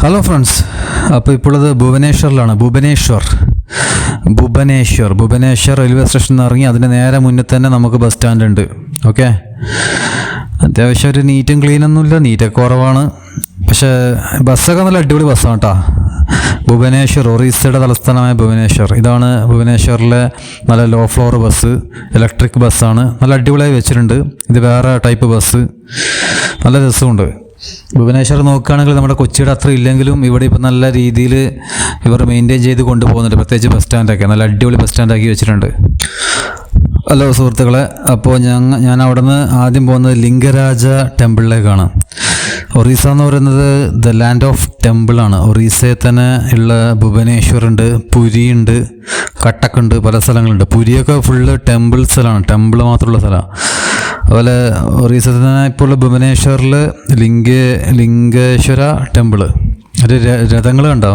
Hello friends, അപ്പോൾ ഇപ്പോഴത് Bhubaneswar railway സ്റ്റേഷനിൽ നിന്ന് ഇറങ്ങി അതിന് നേരെ മുന്നിൽ തന്നെ നമുക്ക് ബസ് സ്റ്റാൻഡ് ഉണ്ട്. ഓക്കെ, അത്യാവശ്യം ഒരു നീറ്റും ക്ലീനൊന്നുമില്ല, നീറ്റൊക്കെ കുറവാണ്. പക്ഷേ ബസ്സൊക്കെ നല്ല അടിപൊളി ബസ്സാണ് കേട്ടോ. ഭുവനേശ്വർ, ഒറീസയുടെ തലസ്ഥാനമായ ഭുവനേശ്വർ. ഇതാണ് ഭുവനേശ്വറിലെ നല്ല ലോ ഫ്ലോർ ബസ്, ഇലക്ട്രിക് ബസ്സാണ്. നല്ല അടിപൊളിയായി വെച്ചിട്ടുണ്ട്. ഇത് വേറെ ടൈപ്പ് ബസ്, നല്ല രസമുണ്ട്. ഭുവനേശ്വർ നോക്കുകയാണെങ്കിൽ നമ്മുടെ കൊച്ചിയുടെ അത്ര ഇല്ലെങ്കിലും ഇവിടെ ഇപ്പം നല്ല രീതിയിൽ ഇവർ മെയിൻറ്റെയിൻ ചെയ്ത് കൊണ്ടുപോകുന്നുണ്ട്. പ്രത്യേകിച്ച് ബസ് സ്റ്റാൻഡൊക്കെ നല്ല അടിപൊളി ബസ് സ്റ്റാൻഡാക്കി വെച്ചിട്ടുണ്ട്. ഹലോ സുഹൃത്തുക്കളെ, അപ്പോൾ ഞാൻ അവിടെ നിന്ന് ആദ്യം പോകുന്നത് ലിംഗരാജ ടെമ്പിളിലേക്കാണ്. ഒറീസ എന്ന് പറയുന്നത് ദ ലാൻഡ് ഓഫ് ടെമ്പിളാണ്. ഒറീസയിൽ തന്നെ ഉള്ള ഭുവനേശ്വറുണ്ട്, പുരിയുണ്ട്, കട്ടക്കുണ്ട്, പല സ്ഥലങ്ങളുണ്ട്. പുരിയൊക്കെ ഫുള്ള് ടെമ്പിൾ സ്ഥലമാണ്, ടെമ്പിൾ മാത്രമുള്ള സ്ഥലമാണ്. അതുപോലെ ഒറീസയിൽ തന്നെ ഇപ്പോൾ ഉള്ള ഭുവനേശ്വറിൽ ലിംഗേശ്വര ടെമ്പിള്. ഒരു രഥങ്ങൾ കണ്ടോ,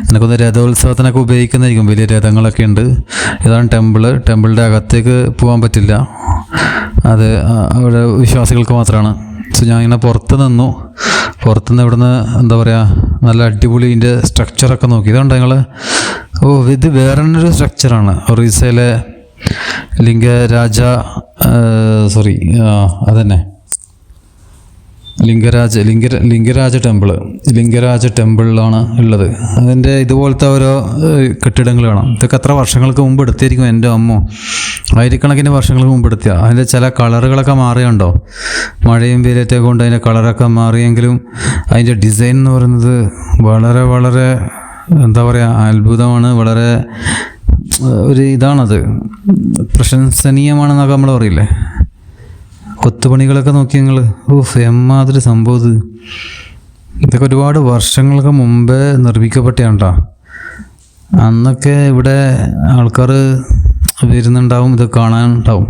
എനിക്കൊന്ന് രഥോത്സവത്തിനൊക്കെ ഉപയോഗിക്കുന്നതായിരിക്കും, വലിയ രഥങ്ങളൊക്കെ ഉണ്ട്. ഇതാണ് ടെമ്പിളിൻ്റെ അകത്തേക്ക് പോകാൻ പറ്റില്ല, അത് അവിടെ വിശ്വാസികൾക്ക് മാത്രമാണ്. സോ ഞാൻ ഇങ്ങനെ പുറത്തുനിന്ന് ഇവിടുന്ന് എന്താ പറയുക, നല്ല അടിപൊളി ഇതിൻ്റെ സ്ട്രക്ചറൊക്കെ നോക്കി. ഇതുണ്ട് നിങ്ങൾ, ഇത് വേറെ ഒരു സ്ട്രക്ചറാണ്. ഒറീസയിലെ അതന്നെ ലിംഗരാജ ടെമ്പിളിലാണ് ഉള്ളത്. അതിൻ്റെ ഇതുപോലത്തെ ഓരോ കെട്ടിടങ്ങൾ കാണാം. ഇതൊക്കെ എത്ര വർഷങ്ങൾക്ക് മുമ്പ് എടുത്തിരിക്കും, എൻ്റെ അമ്മോ, ആയിരക്കണക്കിന് വർഷങ്ങൾക്ക് മുമ്പ് എടുത്തിയ. അതിൻ്റെ ചില കളറുകളൊക്കെ മാറിയുണ്ടോ, മഴയും വെയിലൊക്കെ കൊണ്ട് അതിൻ്റെ കളറൊക്കെ മാറിയെങ്കിലും അതിൻ്റെ ഡിസൈൻ എന്ന് പറയുന്നത് വളരെ വളരെ എന്താ പറയുക, അത്ഭുതമാണ്. വളരെ ഇതാണത്, പ്രശംസനീയമാണെന്നൊക്കെ നമ്മൾ പറയില്ലേ. കൊത്തുപണികളൊക്കെ നോക്കി നിങ്ങൾ, എമ്മാതിരി സംഭവം. ഇതൊക്കെ ഒരുപാട് വർഷങ്ങൾക്ക് മുമ്പേ നിർമ്മിക്കപ്പെട്ടതാണ് കേട്ടോ. അന്നൊക്കെ ഇവിടെ ആൾക്കാർ വരുന്നുണ്ടാവും, ഇത് കാണാനുണ്ടാവും.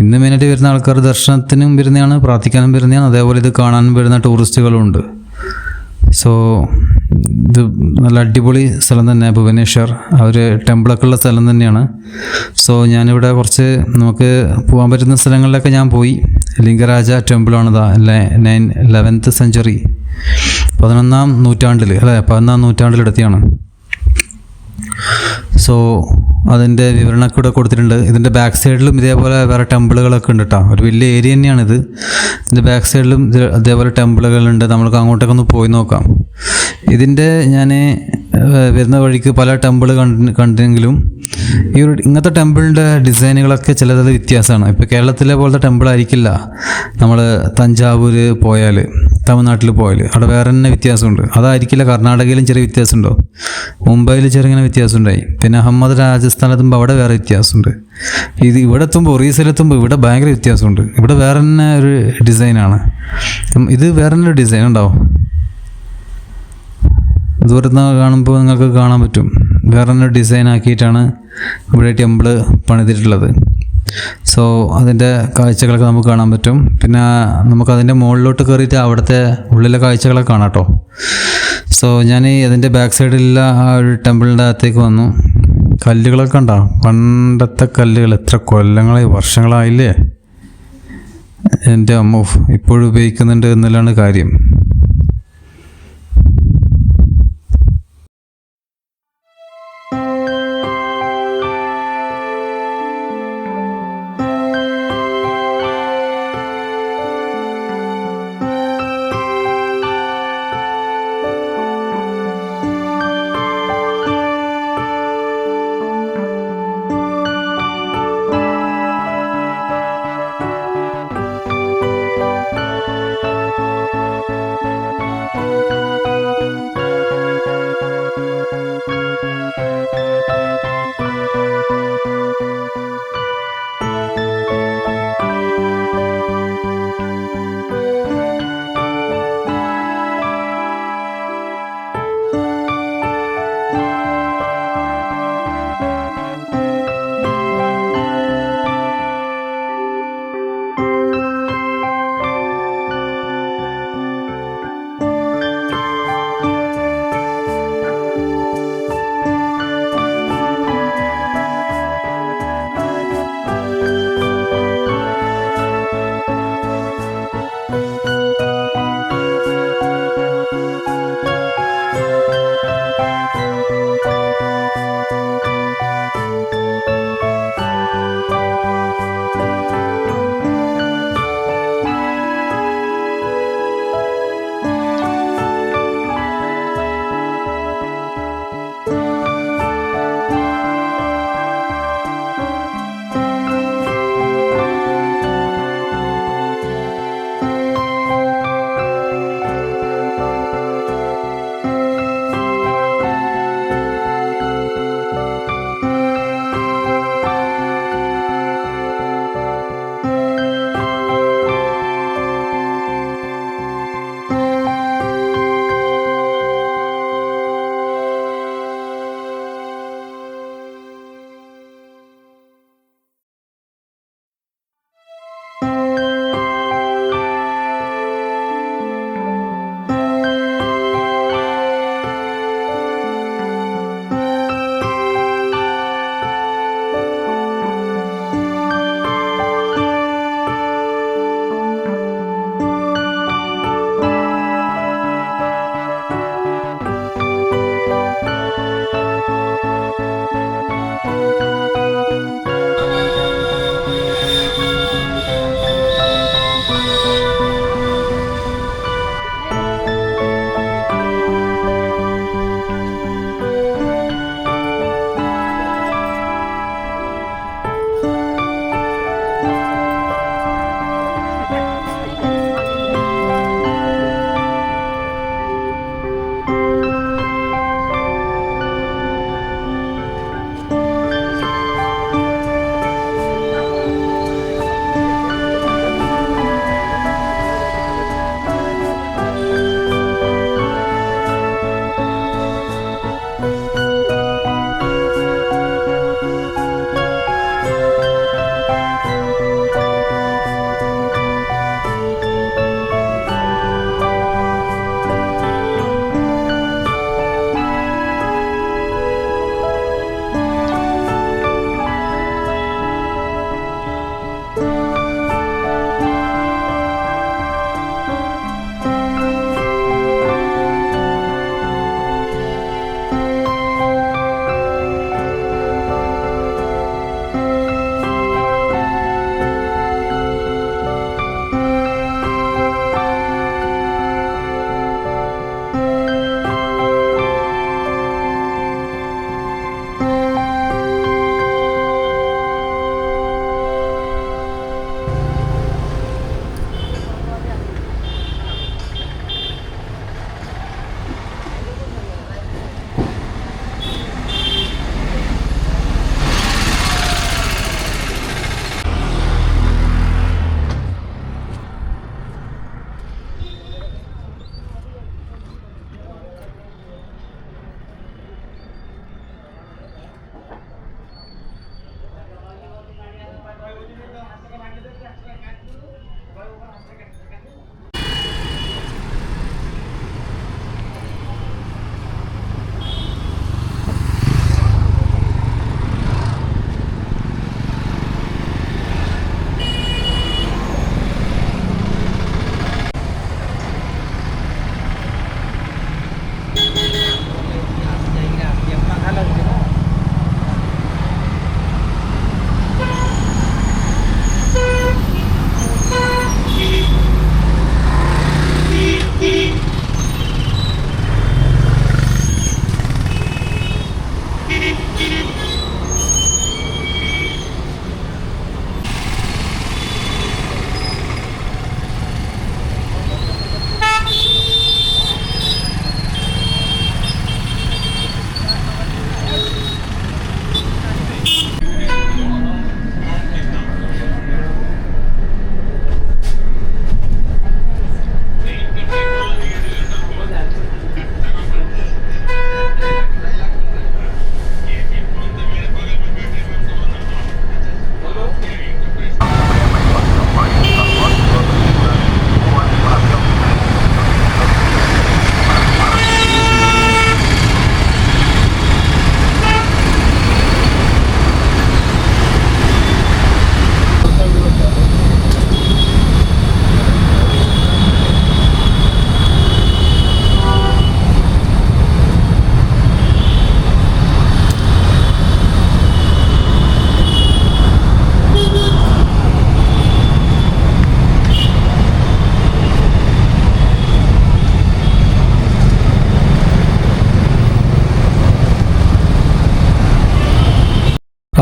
ഇന്ന് മെയിനായിട്ട് വരുന്ന ആൾക്കാർ ദർശനത്തിനും വരുന്നതാണ്, പ്രാർത്ഥിക്കാനും വരുന്നതാണ്. അതേപോലെ ഇത് കാണാനും വരുന്ന ടൂറിസ്റ്റുകളും ഉണ്ട്. സോ ഇത് നല്ല അടിപൊളി സ്ഥലം തന്നെ ഭുവനേശ്വർ, അവർ ടെമ്പിളൊക്കെ ഉള്ള സ്ഥലം തന്നെയാണ്. സോ ഞാനിവിടെ കുറച്ച് നമുക്ക് പോകാൻ പറ്റുന്ന സ്ഥലങ്ങളിലൊക്കെ ഞാൻ പോയി. ലിംഗരാജ ടെമ്പിളാണിതാ, 11th സെഞ്ച്വറി, 11ാം നൂറ്റാണ്ടിലെടുത്തിയാണ്. സോ അതിൻ്റെ വിവരണമൊക്കെ ഇവിടെ കൊടുത്തിട്ടുണ്ട്. ഇതിൻ്റെ ബാക്ക് സൈഡിലും ഇതേപോലെ വേറെ ടെമ്പിളുകളൊക്കെ ഉണ്ട് കേട്ടോ. ഒരു വലിയ ഏരിയ തന്നെയാണിത്. ഇതിൻ്റെ ബാക്ക് സൈഡിലും ഇതേപോലെ ടെമ്പിളുകളുണ്ട്. നമ്മൾക്ക് അങ്ങോട്ടൊക്കെ ഒന്ന് പോയി നോക്കാം. ഇതിൻ്റെ ഞാൻ വരുന്ന വഴിക്ക് പല ടെമ്പിൾ കണ്ടെങ്കിലും ഇങ്ങനത്തെ ടെമ്പിളിൻ്റെ ഡിസൈനുകളൊക്കെ ചിലത് വ്യത്യാസമാണ്. ഇപ്പോൾ കേരളത്തിലെ പോലത്തെ ടെമ്പിൾ ആയിരിക്കില്ല നമ്മൾ തഞ്ചാവൂർ പോയാൽ, തമിഴ്നാട്ടിൽ പോയാൽ അവിടെ വേറെ തന്നെ വ്യത്യാസമുണ്ട്. അതായിരിക്കില്ല കർണാടകയിലും ചെറിയ വ്യത്യാസമുണ്ടോ, മുംബൈയിൽ ചെറിയ വ്യത്യാസമുണ്ടായി. പിന്നെ അഹമ്മദ് രാജസ്ഥാനെത്തുമ്പോൾ അവിടെ വേറെ വ്യത്യാസമുണ്ട്. ഇവിടെ എത്തുമ്പോൾ, ഒറീസയിലെത്തുമ്പോൾ ഇവിടെ ഭയങ്കര വ്യത്യാസമുണ്ട്. ഇവിടെ വേറെ തന്നെ ഒരു ഡിസൈനാണ്, ഇത് വേറെ തന്നെ ഒരു ഡിസൈൻ ഉണ്ടാവും. ദൂരത്ത് കാണുമ്പോൾ നിങ്ങൾക്ക് കാണാൻ പറ്റും, വേറെ തന്നെ ഡിസൈൻ ആക്കിയിട്ടാണ് ഇവിടെ ടെമ്പിള് പണിതിട്ടുള്ളത്. സോ അതിൻ്റെ കാഴ്ചകളൊക്കെ നമുക്ക് കാണാൻ പറ്റും. പിന്നെ നമുക്കതിൻ്റെ മുകളിലോട്ട് കയറിയിട്ട് അവിടുത്തെ ഉള്ളിലെ കാഴ്ചകളൊക്കെ കാണാം കേട്ടോ. സോ ഞാൻ അതിൻ്റെ ബാക്ക് സൈഡിലുള്ള ആ ഒരു ടെമ്പിളിൻ്റെ അകത്തേക്ക് വന്നു. കല്ലുകളൊക്കെ ഉണ്ടോ, പണ്ടത്തെ കല്ലുകൾ, എത്ര കൊല്ലങ്ങളായി, വർഷങ്ങളായില്ലേ. എൻ്റെ അമ്മ ഇപ്പോഴും ഉപയോഗിക്കുന്നുണ്ട് എന്നുള്ളതാണ് കാര്യം.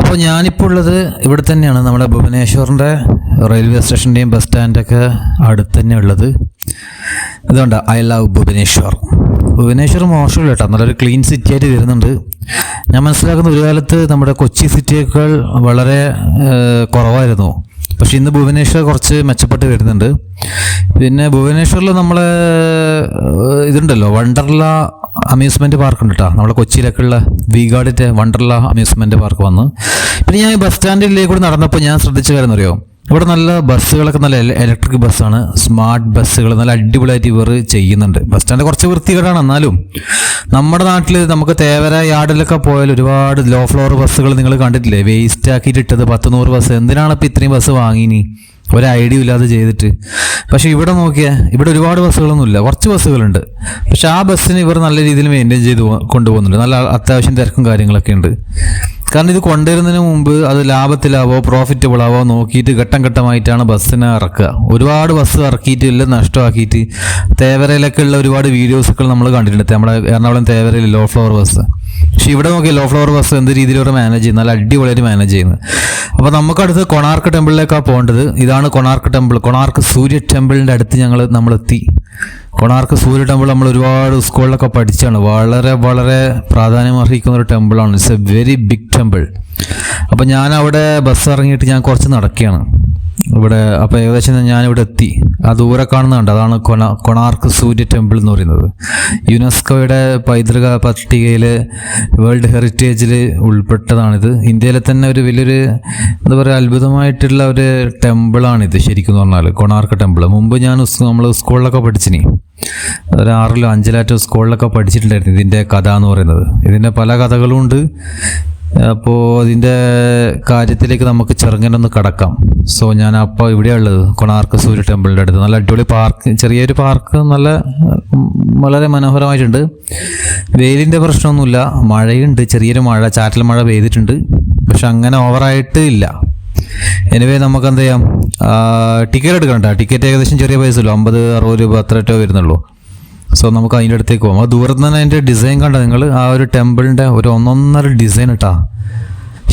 അപ്പോൾ ഞാനിപ്പോൾ ഉള്ളത് ഇവിടെ തന്നെയാണ്, നമ്മുടെ ഭുവനേശ്വറിൻ്റെ റെയിൽവേ സ്റ്റേഷൻ്റെയും ബസ് സ്റ്റാൻഡൊക്കെ അടുത്ത് തന്നെ ഉള്ളത്. അതുകൊണ്ട് ഐ ലവ് ഭുവനേശ്വർ. ഭുവനേശ്വർ മോശമില്ല കേട്ടോ, നല്ലൊരു ക്ലീൻ സിറ്റി ആയിട്ട് വരുന്നുണ്ട്. ഞാൻ മനസ്സിലാക്കുന്ന ഒരു കാലത്ത് നമ്മുടെ കൊച്ചി സിറ്റിയേക്കാൾ വളരെ കുറവായിരുന്നു. പക്ഷെ ഇന്ന് ഭുവനേശ്വർ കുറച്ച് മെച്ചപ്പെട്ട് വരുന്നുണ്ട്. പിന്നെ ഭുവനേശ്വറിൽ നമ്മളെ ഇതുണ്ടല്ലോ, വണ്ടർല അമ്യൂസ്മെൻറ്റ് പാർക്ക് ഉണ്ട് കേട്ടോ, നമ്മളെ കൊച്ചിയിലൊക്കെ ഉള്ള വി-ഗാർഡിൻ്റെ വണ്ടർല അമ്യൂസ്മെൻറ്റ് പാർക്ക് വന്ന്. പിന്നെ ഞാൻ ബസ് സ്റ്റാൻഡിലേക്ക് കൂടി നടന്നപ്പോൾ ഞാൻ ശ്രദ്ധിച്ച കാര്യം അറിയോ, ഇവിടെ നല്ല ബസ്സുകളൊക്കെ നല്ല ഇലക്ട്രിക് ബസ്സാണ്, സ്മാർട്ട് ബസ്സുകൾ നല്ല അടിപൊളിയായിട്ട് ഇവർ ചെയ്യുന്നുണ്ട്. ബസ് സ്റ്റാൻഡ് കുറച്ച് വൃത്തികേടാണ്, എന്നാലും നമ്മുടെ നാട്ടിൽ നമുക്ക് തേവര യാർഡിലൊക്കെ പോയാൽ ഒരുപാട് ലോ ഫ്ലോർ ബസ്സുകൾ നിങ്ങൾ കണ്ടിട്ടില്ലേ, വേസ്റ്റ് ആക്കിയിട്ട് ഇട്ടത് 100 ബസ്. എന്തിനാണ് ഇപ്പോൾ ഇത്രയും ബസ് വാങ്ങിനി, ഒരു ഐഡിയ ഇല്ലാതെ ചെയ്തിട്ട്. പക്ഷേ ഇവിടെ നോക്കിയാൽ ഇവിടെ ഒരുപാട് ബസ്സുകളൊന്നുമില്ല, കുറച്ച് ബസ്സുകളുണ്ട്. പക്ഷെ ആ ബസ്സിന് ഇവർ നല്ല രീതിയിൽ മെയിൻറ്റെയിൻ ചെയ്ത് കൊണ്ടുപോകുന്നുണ്ട്. നല്ല അത്യാവശ്യം തിരക്കും കാര്യങ്ങളൊക്കെ ഉണ്ട്. കാരണം ഇത് കൊണ്ടുവരുന്നതിന് മുമ്പ് അത് ലാഭത്തിലാവോ പ്രോഫിറ്റബിൾ ആവോ നോക്കിയിട്ട് ഘട്ടം ഘട്ടമായിട്ടാണ് ബസ്സിനെ ഇറക്കുക. ഒരുപാട് ബസ് ഇറക്കിയിട്ട് എല്ലാം നഷ്ടമാക്കിയിട്ട് തേവരയിലൊക്കെ ഉള്ള ഒരുപാട് വീഡിയോസൊക്കെ നമ്മൾ കണ്ടിട്ടുണ്ട്. നമ്മുടെ എറണാകുളം തേവരയിൽ ലോ ഫ്ലോർ ബസ്. പക്ഷെ ഇവിടെ നോക്കിയാൽ ലോ ഫ്ലോർ ബസ് എന്ത് രീതിയിലൂടെ മാനേജ് ചെയ്യുന്നത്, നല്ല അടിപൊളിയായിട്ട് മാനേജ് ചെയ്യുന്നത്. അപ്പോൾ നമുക്കടുത്ത് കൊണാർക്ക് ടെമ്പിളിലേക്കാണ് പോകേണ്ടത്. ഇതാണ് കൊണാർക്ക് ടെമ്പിൾ. കൊണാർക്ക് സൂര്യ ടെമ്പിളിൻ്റെ അടുത്ത് നമ്മളെത്തി. കൊണാർക്ക് സൂര്യ ടെമ്പിൾ നമ്മൾ ഒരുപാട് സ്കൂളിലൊക്കെ പഠിച്ചാണ്. വളരെ വളരെ പ്രാധാന്യം അർഹിക്കുന്ന ഒരു ടെമ്പിളാണ്. It's a very big temple. അപ്പോൾ ഞാൻ അവിടെ ബസ് ഇറങ്ങിയിട്ട് ഞാൻ കുറച്ച് നടക്കുകയാണ് ഇവിടെ. അപ്പോൾ ഏകദേശം ഞാനിവിടെ എത്തി. ആ ദൂരെ കാണുന്നുണ്ട്, അതാണ് കൊണാർക്ക് സൂര്യ ടെമ്പിൾ എന്ന് പറയുന്നത്. യുനെസ്കോയുടെ പൈതൃക പട്ടികയിൽ വേൾഡ് ഹെറിറ്റേജിൽ ഉൾപ്പെട്ടതാണിത്. ഇന്ത്യയിലെ തന്നെ ഒരു വലിയൊരു എന്താ പറയുക അത്ഭുതമായിട്ടുള്ള ഒരു ടെമ്പിളാണിത് ശരിക്കും പറഞ്ഞാൽ, കൊണാർക്ക് ടെമ്പിൾ. മുമ്പ് നമ്മൾ സ്കൂളിലൊക്കെ പഠിച്ചിനി, ഒരു 6-ലോ 5-ലാറ്റോ സ്കൂളിലൊക്കെ പഠിച്ചിട്ടുണ്ടായിരുന്നു ഇതിൻ്റെ കഥ എന്ന് പറയുന്നത്. ഇതിൻ്റെ പല കഥകളും ഉണ്ട്. അപ്പോൾ അതിൻ്റെ കാര്യത്തിലേക്ക് നമുക്ക് ചെറുങ്ങനൊന്ന് കടക്കാം. സോ ഞാൻ അപ്പോൾ ഇവിടെയുള്ളത് കൊണാർക്ക് സൂര്യ ടെമ്പിളിൻ്റെ അടുത്ത്. നല്ല അടിപൊളി പാർക്ക്, ചെറിയൊരു പാർക്ക്, വളരെ മനോഹരമായിട്ടുണ്ട്. വെയിലിൻ്റെ പ്രശ്നമൊന്നുമില്ല, മഴയുണ്ട്, ചെറിയൊരു മഴ, ചാറ്റൽ മഴ പെയ്തിട്ടുണ്ട്. പക്ഷെ അങ്ങനെ ഓവറായിട്ട് ഇല്ല. എനിവേ നമുക്ക് എന്ത് ചെയ്യാം, ടിക്കറ്റ് എടുക്കണ്ട. ടിക്കറ്റ് ഏകദേശം ചെറിയ പൈസ ഉള്ളൂ, 50-60 രൂപ അത്ര വരുന്നുള്ളൂ. സോ നമുക്ക് അതിൻ്റെ അടുത്തേക്ക് പോകാം. ആ ദൂരത്ത് തന്നെ അതിൻ്റെ ഡിസൈൻ കണ്ട നിങ്ങൾ, ആ ഒരു ടെമ്പിളിൻ്റെ ഒരു ഒന്നൊന്നര ഡിസൈൻ ഇട്ടാ.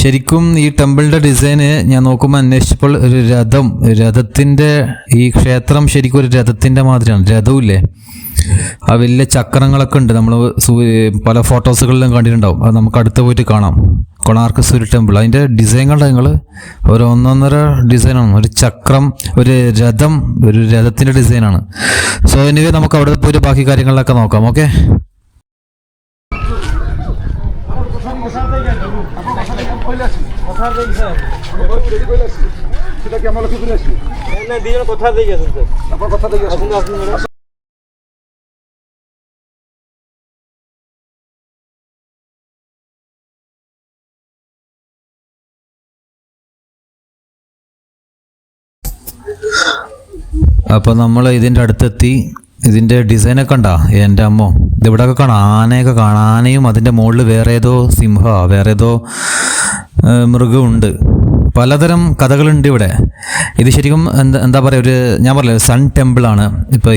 ശരിക്കും ഈ ടെമ്പിളിൻ്റെ ഡിസൈന് ഞാൻ നോക്കുമ്പോൾ അന്വേഷിച്ചപ്പോൾ ഒരു രഥത്തിൻ്റെ, ഈ ക്ഷേത്രം ശരിക്കും ഒരു രഥത്തിൻ്റെ മാതിരിയാണ്. രഥമില്ലേ, ആ വലിയ ചക്രങ്ങളൊക്കെ ഉണ്ട്. നമ്മൾ പല ഫോട്ടോസുകളിലും കണ്ടിട്ടുണ്ടാവും. അത് നമുക്ക് അടുത്ത് പോയിട്ട് കാണാം. കൊണാർക്ക് സൂര്യ ടെമ്പിൾ, അതിൻ്റെ ഡിസൈൻ കണ്ട നിങ്ങൾ, ഒരു ഒന്നൊന്നര ഡിസൈനാണ്. ഒരു ചക്രം, ഒരു രഥം, ഒരു രഥത്തിൻ്റെ ഡിസൈനാണ്. സോ എനിവേ നമുക്ക് അവിടെ പോയിട്ട് ബാക്കി കാര്യങ്ങളിലൊക്കെ നോക്കാം. ഓക്കെ, അപ്പോൾ നമ്മൾ ഇതിൻ്റെ അടുത്തെത്തി. ഇതിൻ്റെ ഡിസൈനൊക്കെ കണ്ടാ എൻ്റെ അമ്മോ, ഇതിവിടെയൊക്കെ കാണാം, ആനയൊക്കെ കാണാം. ആനയും അതിൻ്റെ മുകളിൽ വേറെ ഏതോ വേറെ ഏതോ മൃഗമുണ്ട്. പലതരം കഥകളുണ്ട് ഇവിടെ. ഇത് ശരിക്കും എന്താ പറയുക, ഞാൻ പറഞ്ഞില്ല സൺ ടെമ്പിളാണ്. ഇപ്പോൾ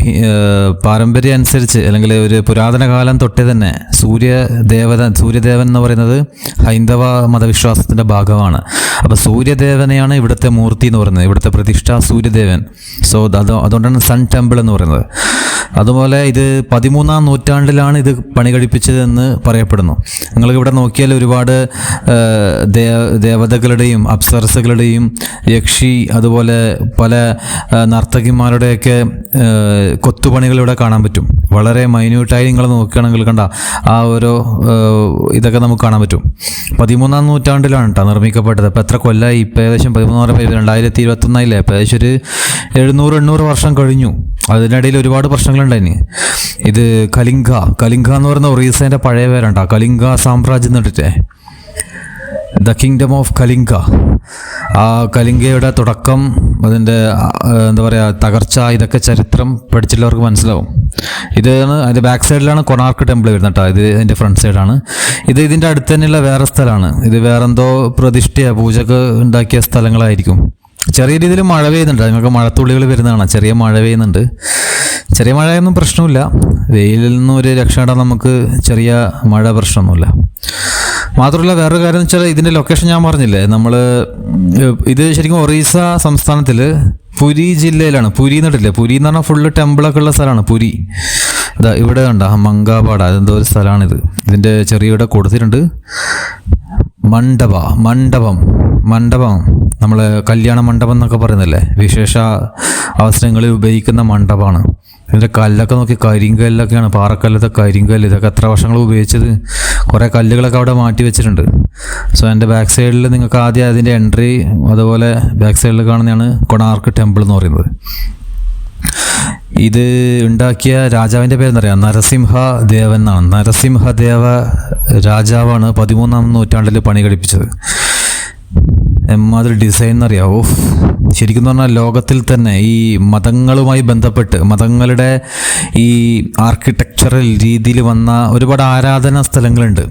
പാരമ്പര്യം അനുസരിച്ച് അല്ലെങ്കിൽ ഒരു പുരാതന കാലം തൊട്ടേ തന്നെ സൂര്യദേവൻ എന്ന് പറയുന്നത് ഹൈന്ദവ മതവിശ്വാസത്തിൻ്റെ ഭാഗമാണ്. അപ്പോൾ സൂര്യദേവനെയാണ് ഇവിടുത്തെ മൂർത്തി എന്ന് പറയുന്നത്, ഇവിടുത്തെ പ്രതിഷ്ഠ സൂര്യദേവൻ. സോ അതുകൊണ്ടാണ് സൺ ടെമ്പിൾ എന്ന് പറയുന്നത്. അതുപോലെ ഇത് 13-ാം നൂറ്റാണ്ടിലാണ് ഇത് പണി കഴിപ്പിച്ചതെന്ന് പറയപ്പെടുന്നു. നിങ്ങളിവിടെ നോക്കിയാൽ ഒരുപാട് ദേവതകളുടെയും അപ്സരസുകളുടെയും യക്ഷി, അതുപോലെ പല നർത്തകിമാരുടെയൊക്കെ കൊത്തുപണികൾ ഇവിടെ കാണാൻ പറ്റും. വളരെ മൈന്യൂട്ടായി നിങ്ങൾ നോക്കുകയാണെങ്കിൽ കണ്ട ആ ഓരോ ഇതൊക്കെ നമുക്ക് കാണാൻ പറ്റും. 13-ാം നൂറ്റാണ്ടിലാണ് കേട്ടോ നിർമ്മിക്കപ്പെട്ടത്. ഇപ്പോൾ എത്ര കൊല്ലമായി? ഇപ്പോൾ ഏകദേശം 2021 ഇപ്പോൾ ഏകദേശം ഒരു 700-800 വർഷം കഴിഞ്ഞു. അതിനിടയിൽ ഒരുപാട് പ്രശ്നങ്ങളുണ്ടായിന്. ഇത് കലിംഗ എന്ന് പറയുന്ന ഒറീസേൻ്റെ പഴയ പേരുണ്ടോ, കലിംഗ സാമ്രാജ്യം എന്നിട്ടേ, ദ കിങ്ഡം ഓഫ് കലിംഗ. ആ കലിംഗയുടെ തുടക്കം, അതിൻ്റെ എന്താ പറയുക തകർച്ച, ഇതൊക്കെ ചരിത്രം പഠിച്ചിട്ടുള്ളവർക്ക് മനസ്സിലാവും. ഇതാണ് അതിൻ്റെ ബാക്ക് സൈഡിലാണ് കൊണാർക്ക് ടെമ്പിൾ വരുന്നത് കേട്ടോ. ഇത് അതിൻ്റെ ഫ്രണ്ട് സൈഡാണ്. ഇതിൻ്റെ അടുത്ത് തന്നെയുള്ള വേറെ സ്ഥലമാണ്. ഇത് വേറെന്തോ പ്രതിഷ്ഠയോ പൂജക്ക് ഉണ്ടാക്കിയ സ്ഥലങ്ങളായിരിക്കും. ചെറിയ രീതിയിൽ മഴ പെയ്യുന്നുണ്ട്, നിങ്ങൾക്ക് മഴത്തുള്ളികൾ വരുന്നതാണ്. ചെറിയ മഴ പെയ്യുന്നുണ്ട്. ചെറിയ മഴയൊന്നും പ്രശ്നമില്ല, വെയിലിൽ നിന്നും ഒരു രക്ഷ നേടാൻ നമുക്ക് ചെറിയ മഴ പ്രശ്നമൊന്നുമില്ല. മാത്രമല്ല വേറൊരു കാര്യം എന്ന് വെച്ചാൽ ഇതിൻ്റെ ലൊക്കേഷൻ ഞാൻ പറഞ്ഞില്ലേ, ഇത് ശരിക്കും ഒറീസ സംസ്ഥാനത്തിൽ പുരി ജില്ലയിലാണ്. പുരി എന്നിട്ടില്ലേ, പുരി എന്ന് പറഞ്ഞാൽ ഫുള്ള് ടെമ്പിളൊക്കെ ഉള്ള സ്ഥലമാണ് പുരി. ഇതാ ഇവിടെ കണ്ട മങ്കാപാട, അതെന്തോ ഒരു സ്ഥലമാണിത്. ഇതിൻ്റെ ചെറിയ ഇവിടെ കൊടുത്തിട്ടുണ്ട് മണ്ഡപം നമ്മൾ കല്യാണ മണ്ഡപം എന്നൊക്കെ പറയുന്നില്ലേ, വിശേഷ അവസരങ്ങളിൽ ഉപയോഗിക്കുന്ന മണ്ഡപമാണ്. ഇതിൻ്റെ കല്ലൊക്കെ നോക്കി, കരിങ്കല്ലൊക്കെയാണ്, പാറക്കല്ലത്തെ കരിങ്കല്ല്. ഇതൊക്കെ എത്ര വർഷങ്ങൾ ഉപയോഗിച്ചത്. കുറേ കല്ലുകളൊക്കെ അവിടെ മാറ്റി വെച്ചിട്ടുണ്ട്. സോ എൻ്റെ ബാക്ക് സൈഡിൽ നിങ്ങൾക്ക് ആദ്യം അതിൻ്റെ എൻട്രി, അതുപോലെ ബാക്ക് സൈഡിൽ കാണുന്നതാണ് കൊണാർക്ക് ടെമ്പിൾ എന്ന് പറയുന്നത്. ഇത് ഉണ്ടാക്കിയ രാജാവിൻ്റെ പേരെന്നറിയാം, നരസിംഹദേവൻ എന്നാണ്. നരസിംഹദേവ രാജാവാണ് 13-ാം നൂറ്റാണ്ടിൽ പണി കഴിപ്പിച്ചത്. എമ്മാതിരി ഡിസൈൻ എന്നറിയാവോ. ശരിക്കും പറഞ്ഞാൽ ലോകത്തിൽ തന്നെ ഈ മതങ്ങളുമായി ബന്ധപ്പെട്ട് മതങ്ങളുടെ ഈ ആർക്കിടെക്ചറൽ രീതിയിൽ വന്ന ഒരുപാട് ആരാധനാ സ്ഥലങ്ങളുണ്ട്.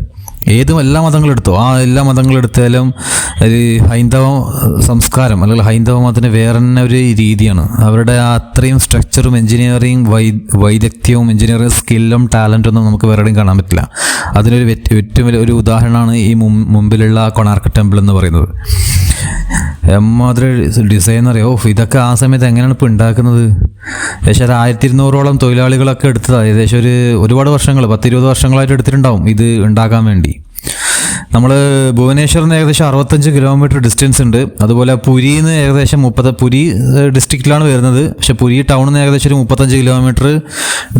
എല്ലാ മതങ്ങളെടുത്തോ, എല്ലാ മതങ്ങളെടുത്താലും ഒരു ഹൈന്ദവ സംസ്കാരം അല്ലെങ്കിൽ ഹൈന്ദവ മതത്തിന് വേറെ തന്നെ ഒരു രീതിയാണ്. അവരുടെ അത്രയും സ്ട്രക്ചറും എഞ്ചിനീയറിങ് വൈദഗ്ധ്യവും എഞ്ചിനീയറിങ് സ്കില്ലും ടാലൻറ്റും ഒന്നും നമുക്ക് വേറെ കാണാൻ പറ്റില്ല. അതിനൊരു ഏറ്റവും വലിയ ഒരു ഉദാഹരണമാണ് ഈ മുമ്പിലുള്ള കൊണാർക്ക് ടെമ്പിൾ എന്ന് പറയുന്നത്. എമ്മാതിരി ഡിസൈൻ അറിയോ. ഇതൊക്കെ ആ സമയത്ത് എങ്ങനെയാണ് ഇപ്പോൾ ഉണ്ടാക്കുന്നത്? ഏകദേശം 1200ഓളം തൊഴിലാളികളൊക്കെ എടുത്തതാണ്. ഏകദേശം ഒരുപാട് വർഷങ്ങൾ, 10-20 വർഷങ്ങളായിട്ട് എടുത്തിട്ടുണ്ടാവും ഇത് ഉണ്ടാക്കാൻ വേണ്ടി. നമ്മൾ ഭുവനേശ്വറിന് ഏകദേശം 65 കിലോമീറ്റർ ഡിസ്റ്റൻസ് ഉണ്ട്. അതുപോലെ പുരിയിൽ നിന്ന് ഏകദേശം പുരി ഡിസ്ട്രിക്റ്റിലാണ് വരുന്നത്. പക്ഷെ പുരി ടൗണിൽ നിന്ന് ഏകദേശം ഒരു 35 കിലോമീറ്റർ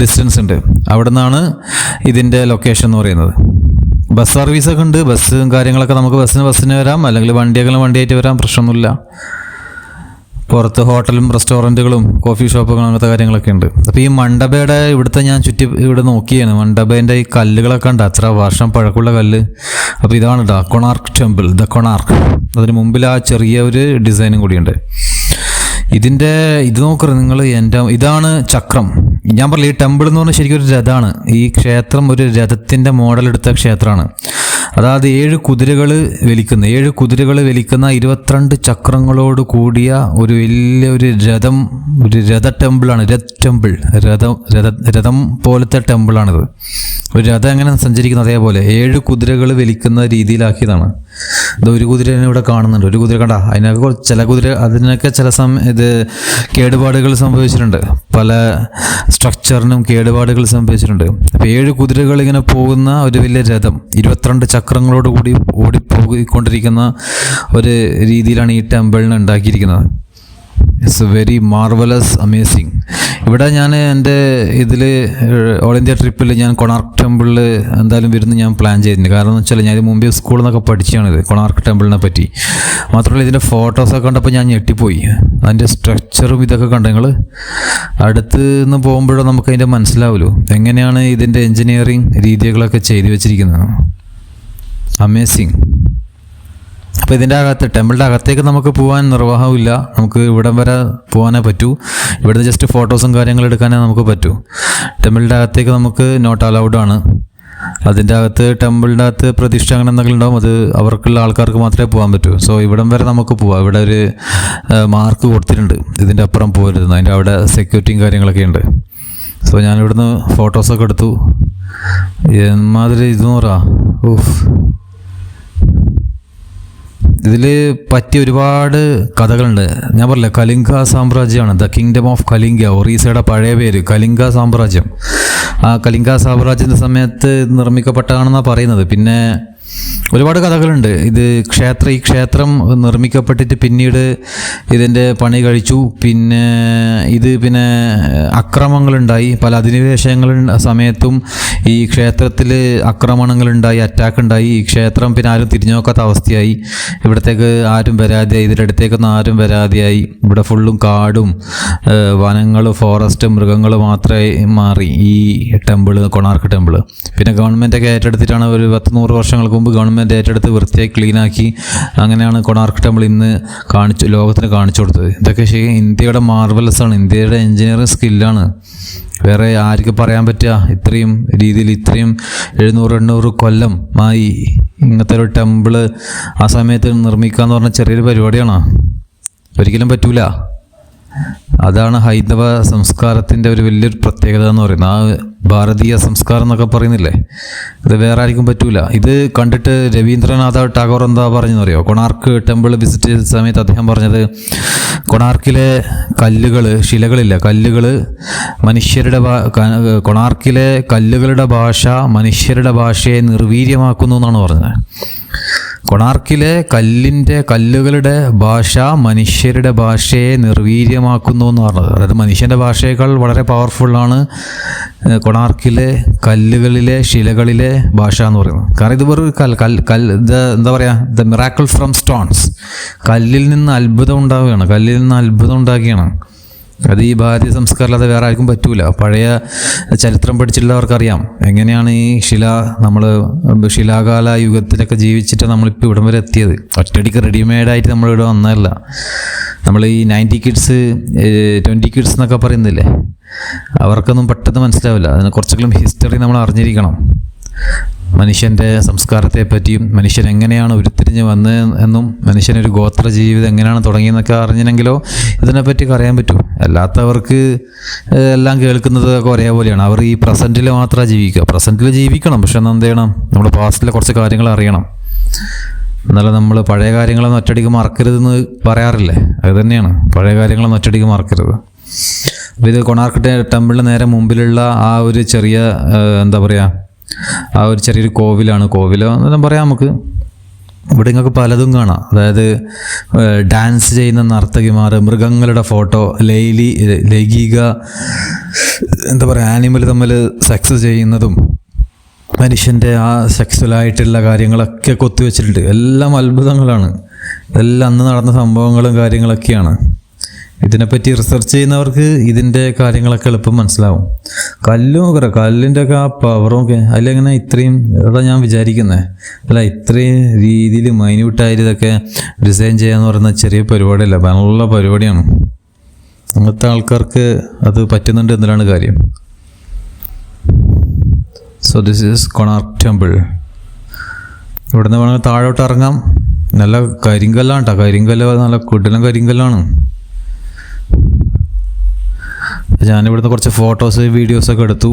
ഡിസ്റ്റൻസ് ഉണ്ട്. അവിടെ നിന്നാണ് ഇതിൻ്റെ ലൊക്കേഷൻ എന്ന് പറയുന്നത്. ബസ് സർവീസൊക്കെ ഉണ്ട്. ബസ്സും കാര്യങ്ങളൊക്കെ നമുക്ക് ബസ്സിന് വരാം, അല്ലെങ്കിൽ വണ്ടിയായിട്ട് വരാം, പ്രശ്നമൊന്നുമില്ല. പുറത്ത് ഹോട്ടലും റെസ്റ്റോറൻറ്റുകളും കോഫി ഷോപ്പുകളും അങ്ങനത്തെ കാര്യങ്ങളൊക്കെ ഉണ്ട്. അപ്പോൾ ഈ മണ്ഡപയുടെ ഇവിടുത്തെ ഞാൻ ഇവിടെ നോക്കിയാണ്. മണ്ഡപേൻ്റെ ഈ കല്ലുകളൊക്കെ ഉണ്ട്, അത്ര വർഷം പഴക്കമുള്ള കല്ല്. അപ്പോൾ ഇതാണ് കേട്ടോ കൊണാർക്ക് ടെമ്പിൾ, ദ കൊണാർക്ക്. അതിന് മുമ്പിൽ ആ ചെറിയ ഒരു ഡിസൈനും കൂടിയുണ്ട്. ഇത് നോക്കരുത് നിങ്ങൾ. ഇതാണ് ചക്രം. ഞാൻ പറഞ്ഞില്ല, ഈ ടെമ്പിൾ എന്ന് പറഞ്ഞാൽ ശരിക്കും ഒരു രഥമാണ്. ഈ ക്ഷേത്രം ഒരു രഥത്തിൻ്റെ മോഡലെടുത്ത ക്ഷേത്രമാണ്. അതായത് 7 കുതിരകൾ വലിക്കുന്ന 22 ചക്രങ്ങളോട് കൂടിയ ഒരു വലിയ ഒരു രഥ ടെമ്പിളാണ്. രഥം പോലത്തെ ടെമ്പിളാണിത്. ഒരു രഥം എങ്ങനെ സഞ്ചരിക്കുന്നത് അതേപോലെ 7 കുതിരകൾ വലിക്കുന്ന രീതിയിലാക്കിയതാണ്. ഇത് ഒരു കുതിരനെ ഇവിടെ കാണുന്നുണ്ട്. ഒരു കുതിര കണ്ട, അതിനൊക്കെ ചില കേടുപാടുകൾ സംഭവിച്ചിട്ടുണ്ട്. പല സ്ട്രക്ചറിനും കേടുപാടുകൾ സംഭവിച്ചിട്ടുണ്ട്. അപ്പോൾ 7 കുതിരകൾ ഇങ്ങനെ പോകുന്ന ഒരു വലിയ രഥം 22 ചക്രങ്ങളോട് കൂടി ഓടിപ്പോയിക്കൊണ്ടിരിക്കുന്ന ഒരു രീതിയിലാണ് ഈ ടെമ്പിളിനെ ഉണ്ടാക്കിയിരിക്കുന്നത്. It's very marvellous, amazing. ഇവിടെ ഞാൻ എൻ്റെ ഓൾ ഇന്ത്യ ട്രിപ്പിൽ ഞാൻ കൊണാർക്ക് ടെമ്പിളിൽ എന്തായാലും വരുന്ന ഞാൻ പ്ലാൻ ചെയ്തിട്ടുണ്ട്. കാരണം എന്ന് വെച്ചാൽ ഞാൻ മുമ്പേ സ്കൂളിൽ നിന്നൊക്കെ പഠിച്ചാണിത് കൊണാർക്ക് ടെമ്പിളിനെ പറ്റി. മാത്രമല്ല ഇതിൻ്റെ ഫോട്ടോസൊക്കെ കണ്ടപ്പോൾ ഞാൻ ഞെട്ടിപ്പോയി. അതിൻ്റെ സ്ട്രക്ചറും ഇതൊക്കെ കണ്ട നിങ്ങൾ അടുത്ത് നിന്ന് പോകുമ്പോഴോ നമുക്കതിൻ്റെ മനസ്സിലാവുമല്ലോ എങ്ങനെയാണ് ഇതിൻ്റെ എൻജിനീയറിങ് രീതികളൊക്കെ ചെയ്തു വെച്ചിരിക്കുന്നത്. അമേസിങ്. അപ്പോൾ ഇതിൻ്റെ ടെമ്പിളിൻ്റെ അകത്തേക്ക് നമുക്ക് പോകാൻ നിർവാഹമില്ല. നമുക്ക് ഇവിടം വരെ പോകാനേ പറ്റൂ. ഇവിടുത്തെ ജസ്റ്റ് ഫോട്ടോസും കാര്യങ്ങളും എടുക്കാനേ നമുക്ക് പറ്റൂ. ടെമ്പിളിൻ്റെ അകത്തേക്ക് നമുക്ക് നോട്ട് അലൗഡ് ആണ്. അതിൻ്റെ അകത്ത് ടെമ്പിളിൻ്റെ അകത്ത് പ്രതിഷ്ഠ അങ്ങനെ എന്തെങ്കിലും ഉണ്ടാവും, അത് അവർക്കുള്ള ആൾക്കാർക്ക് മാത്രമേ പോകാൻ പറ്റൂ. സോ ഇവിടം വരെ നമുക്ക് പോവാം. ഇവിടെ ഒരു മാർക്ക് കൊടുത്തിട്ടുണ്ട്, ഇതിൻ്റെ അപ്പുറം പോകരുതെന്ന്. അതിൻ്റെ അവിടെ സെക്യൂരിറ്റിയും കാര്യങ്ങളൊക്കെ ഉണ്ട്. സോ ഞാനിവിടുന്ന് ഫോട്ടോസൊക്കെ എടുത്തു. എമ്മാതിരി ഇതിൽ പറ്റിയ ഒരുപാട് കഥകളുണ്ട്. ഞാൻ പറഞ്ഞില്ല, കലിംഗ സാമ്രാജ്യമാണ്, ദ കിങ്ഡം ഓഫ് കലിംഗ. ഒറീസയുടെ പഴയ പേര് കലിംഗ സാമ്രാജ്യം. ആ കലിംഗ സാമ്രാജ്യത്തിൻ്റെ സമയത്ത് നിർമ്മിക്കപ്പെട്ടതാണെന്നാണ് പറയുന്നത്. പിന്നെ ഒരുപാട് കഥകളുണ്ട്. ഈ ക്ഷേത്രം നിർമ്മിക്കപ്പെട്ടിട്ട് പിന്നീട് ഇതിൻ്റെ പണി കഴിച്ചു. പിന്നെ അക്രമങ്ങളുണ്ടായി. പല അധിനിവേശങ്ങൾ സമയത്തും ഈ ക്ഷേത്രത്തിൽ ആക്രമണങ്ങളുണ്ടായി, അറ്റാക്ക് ഉണ്ടായി. ഈ ക്ഷേത്രം പിന്നെ ആരും തിരിഞ്ഞു നോക്കാത്ത അവസ്ഥയായി. ഇവിടത്തേക്ക് ആരും വരാതെയായി, ഇതിൻ്റെ അടുത്തേക്കൊന്നും ആരും വരാതെയായി. ഇവിടെ ഫുള്ളും കാടും വനങ്ങൾ, ഫോറസ്റ്റ്, മൃഗങ്ങൾ മാത്രമേ മാറി ഈ കൊണാർക്ക് ടെമ്പിൾ. പിന്നെ ഗവൺമെൻറ്റൊക്കെ ഏറ്റെടുത്തിട്ടാണ് ഒരു 10-100 വർഷങ്ങൾക്ക് മുമ്പ് ഗവൺമെൻറ് ഏറ്റെടുത്ത് വൃത്തിയായി ക്ലീനാക്കി. അങ്ങനെയാണ് കൊണാർക്ക് ടെമ്പിൾ ഇന്ന് ലോകത്തിന് കാണിച്ചു കൊടുത്തത്. ഇതൊക്കെ ഇന്ത്യയുടെ മാർവലസ് ആണ്, ഇന്ത്യയുടെ എഞ്ചിനീയറിംഗ് സ്കില്ലാണ്. വേറെ ആർക്ക് പറയാൻ പറ്റുക? ഇത്രയും രീതിയിൽ 700-800 കൊല്ലമായി ഇങ്ങനത്തെ ഒരു ടെമ്പിള് ആ സമയത്ത് നിർമ്മിക്കുക എന്ന് പറഞ്ഞാൽ ചെറിയൊരു പരിപാടിയാണ്, ഒരിക്കലും പറ്റൂല. അതാണ് ഹൈന്ദവ സംസ്കാരത്തിൻ്റെ ഒരു വലിയൊരു പ്രത്യേകത എന്ന് പറയുന്നത്. ഭാരതീയ സംസ്കാരം എന്നൊക്കെ പറയുന്നില്ലേ, ഇത് വേറെ ആർക്കും പറ്റൂല. ഇത് കണ്ടിട്ട് രവീന്ദ്രനാഥ ടാഗോർ എന്താ പറഞ്ഞെന്ന് അറിയോ? കൊണാർക്ക് ടെമ്പിൾ വിസിറ്റ് ചെയ്ത സമയത്ത് അദ്ദേഹം പറഞ്ഞത്, കൊണാർക്കിലെ ശിലകളില്ല, കൊണാർക്കിലെ കല്ലുകളുടെ ഭാഷ മനുഷ്യരുടെ ഭാഷയെ നിർവീര്യമാക്കുന്നു എന്നാണ് പറഞ്ഞത്. കൊണാർക്കിലെ കല്ലുകളുടെ ഭാഷ മനുഷ്യരുടെ ഭാഷയെ നിർവീര്യമാക്കുന്നു എന്ന് പറഞ്ഞത്. അതായത് മനുഷ്യൻ്റെ ഭാഷയേക്കാൾ വളരെ പവർഫുള്ളാണ് കൊണാർക്കിലെ ശിലകളിലെ ഭാഷ എന്ന് പറയുന്നത്. കാരണം ഇത് വെറൊരു എന്താ പറയുക, ദ മിറാക്കിൾ ഫ്രം സ്റ്റോൺസ്, കല്ലിൽ നിന്ന് അത്ഭുതം ഉണ്ടാക്കുകയാണ്. അത് ഈ ഭാരതീയ സംസ്കാരം അല്ലാതെ വേറെ ആർക്കും പറ്റൂല. പഴയ ചരിത്രം പഠിച്ചിട്ടുള്ളവർക്കറിയാം എങ്ങനെയാണ് ഈ ശിലാകാല യുഗത്തിലൊക്കെ ജീവിച്ചിട്ട് നമ്മളിപ്പോൾ ഇവിടം വരെ എത്തിയത്. ഒറ്റയടിക്ക് റെഡിമെയ്ഡായിട്ട് നമ്മളിവിടെ വന്നതല്ല. നമ്മൾ ഈ 90 കിഡ്സ് 20 കിഡ്സ് എന്നൊക്കെ പറയുന്നില്ലേ, അവർക്കൊന്നും പെട്ടെന്ന് മനസ്സിലാവില്ല. അതിന് കുറച്ചെങ്കിലും ഹിസ്റ്ററി നമ്മൾ അറിഞ്ഞിരിക്കണം. മനുഷ്യൻ്റെ സംസ്കാരത്തെ പറ്റിയും മനുഷ്യൻ എങ്ങനെയാണ് ഉരുത്തിരിഞ്ഞ് വന്നത് എന്നും മനുഷ്യനൊരു ഗോത്ര ജീവിതം എങ്ങനെയാണ് തുടങ്ങിയെന്നൊക്കെ അറിഞ്ഞെങ്കിലോ ഇതിനെപ്പറ്റി അറിയാൻ പറ്റും. അല്ലാത്തവർക്ക് എല്ലാം കേൾക്കുന്നതൊക്കെ ഒരേപോലെയാണ്. അവർ ഈ പ്രസൻറ്റിൽ മാത്രമേ ജീവിക്കണം. പക്ഷെ എന്ത് ചെയ്യണം, നമ്മുടെ പാസ്റ്റിലെ കുറച്ച് കാര്യങ്ങൾ അറിയണം. എന്നാലും നമ്മൾ പഴയ കാര്യങ്ങളൊന്നും ഒറ്റയടിക്ക് മറക്കരുതെന്ന് പറയാറില്ലേ, അത് തന്നെയാണ്, പഴയ കാര്യങ്ങളൊന്നും ഒറ്റയടിക്ക് മറക്കരുത്. അപ്പോൾ ഇത് കൊണാർക്ക് ടെമ്പിളിന് നേരെ മുമ്പിലുള്ള ആ ഒരു ചെറിയ എന്താ പറയുക, ആ ഒരു ചെറിയൊരു കോവിലോ എന്നെല്ലാം പറയാം നമുക്ക്. ഇവിടെ നിങ്ങൾക്ക് പലതും കാണാം. അതായത് ഡാൻസ് ചെയ്യുന്ന നർത്തകിമാർ, മൃഗങ്ങളുടെ ഫോട്ടോ, ലൈംഗിക എന്താ പറയുക, ആനിമൽ തമ്മിൽ സെക്സ് ചെയ്യുന്നതും മനുഷ്യൻ്റെ ആ സെക്സ്വലായിട്ടുള്ള കാര്യങ്ങളൊക്കെ കൊത്തിവെച്ചിട്ടുണ്ട്. എല്ലാം അത്ഭുതങ്ങളാണ്. ഇതെല്ലാം അന്ന് നടന്ന സംഭവങ്ങളും കാര്യങ്ങളൊക്കെയാണ്. ഇതിനെപ്പറ്റി റിസർച്ച് ചെയ്യുന്നവർക്ക് ഇതിൻ്റെ കാര്യങ്ങളൊക്കെ എളുപ്പം മനസ്സിലാവും. കല്ലിൻ്റെ ഒക്കെ ആ പവറും ഒക്കെ അതിലെങ്ങനെ ഇത്രയും, അതാ ഞാൻ വിചാരിക്കുന്നത്, അല്ല ഇത്രയും രീതിയിൽ മൈന്യൂട്ടായിട്ട് ഇതൊക്കെ ഡിസൈൻ ചെയ്യാന്ന് പറയുന്ന ചെറിയ പരിപാടിയല്ല, നല്ല പരിപാടിയാണ്. അങ്ങനത്തെ ആൾക്കാർക്ക് അത് പറ്റുന്നുണ്ട് എന്നതാണ് കാര്യം. So this is Konark temple. ഇവിടുന്ന് വേണമെങ്കിൽ താഴോട്ട് ഇറങ്ങാം. നല്ല കരിങ്കല്ലാണ് കേട്ടോ, നല്ല കുടലം കരിങ്കല്ലാണ്. ഞാനിവിടുന്ന് കുറച്ച് ഫോട്ടോസ് വീഡിയോസൊക്കെ എടുത്തു.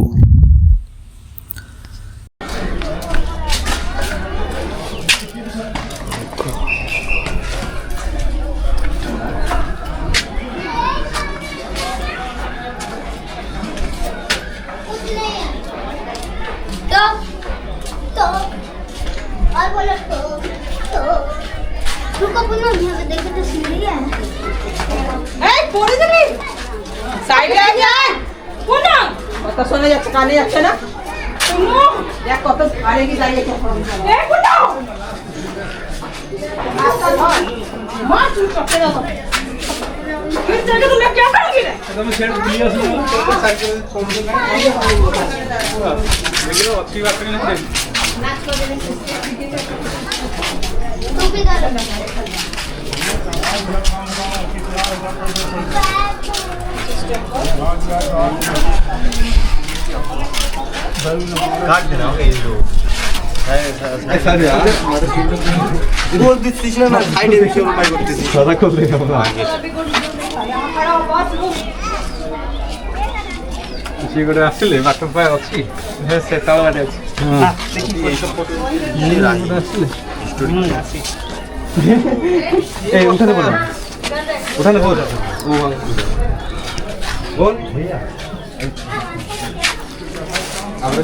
শোনা যাচ্ছে, কানে যাচ্ছে না? দেখ কত আরে কি দাঁড়িয়ে काट देना ओके ये जो ऐसा है यार बोल दिस ना साइड में क्यों मैं करते हैं सारा कर लेगा हम आगे किसी को আসলে বাটন পায় আছে হ্যাঁ সেটাও আছে হ্যাঁ দেখি এই সব ফটো নিয়ে রাখি আসলে স্টোরি আছে এই উঠানে বল ও बोल भैया अब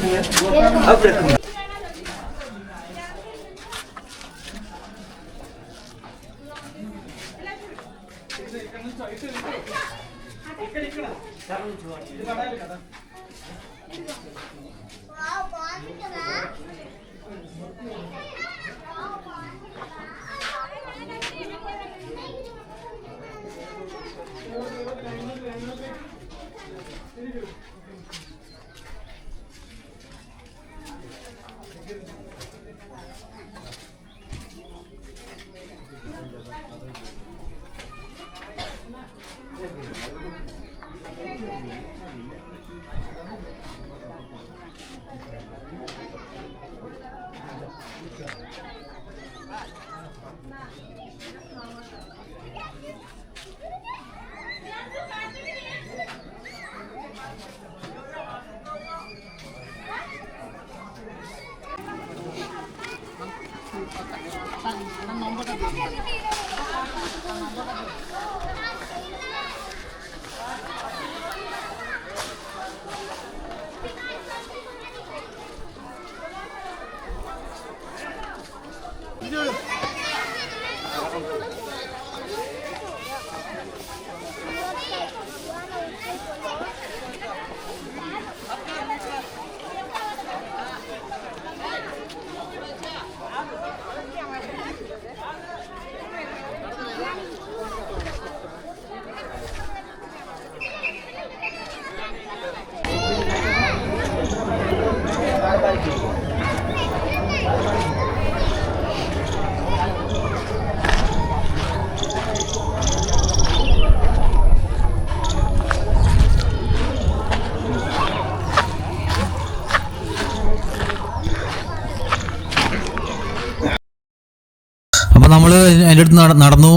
അതിൻ്റെ നടന്നു.